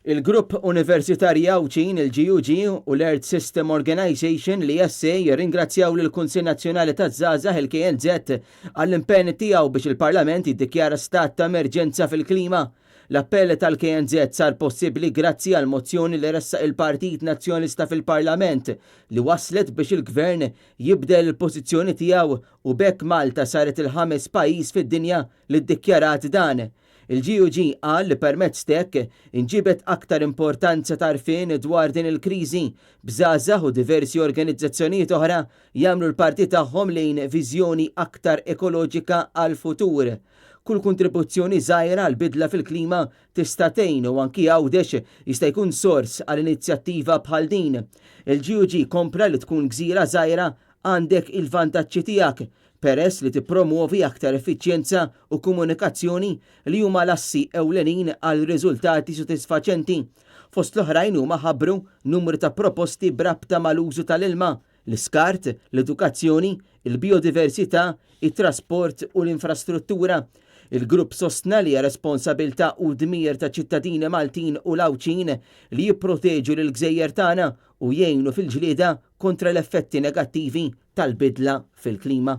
Il-Grupp Universitarji Awċin il-GUG u l-Earth System Organization li ESA jirringrazzjaw lill-Kunsill Nazzjonali taż-Żgħażagħ il-KNZ għall-impenn tiegħu biex il-Parlament jiddikjara stat ta' emerġenza fil-klima. L-appell tal-KNZ sar possibbli grazzi għal mozzjoni li ressaq il-Partit Nazzjonalista fil-Parlament li waslet biex il-Gvern jibdel il-pożizzjoni tiegħu u bekk Malta saret il-5 pajjiż fid-dinja li ddikjarat dan. Il-GUG qal li permezz hekk inġibet aktar importanza tarfien dwar din il-kriżi b'żgħażagħ u diversi organizzazzjonijiet oħra jagħmlu l-parti tagħhom lejn viżjoni aktar ekoloġika għall-futur. Kull kontribuzzjoni żgħira għal bidla fil-klima tista' tgħin u anki għawdex jista' jkun sors għal inizjattiva bħal din. Il-GUG kompra li tkun gżira żgħira għandek il-vantaġġi tiegħek peress li tippromuovi aktar effiċjenza u komunikazzjoni li huma l-assi ewlenin għal riżultati sodisfaċenti. Fost l-oħrajn huma ħabbru numru ta' proposti brabta mal-użu tal-ilma, l-iskart, l-edukazzjoni, il-biodiversità, it-trasport u l-infrastruttura. Il-grupp sostna li hija responsabilità u dmir ta' ċittadini Maltin u l-Awċin li jipproteġu lill-Gżejjer tagħna u jgħinu fil-ġlieda kontra l-effetti negattivi tal-bidla fil-klima.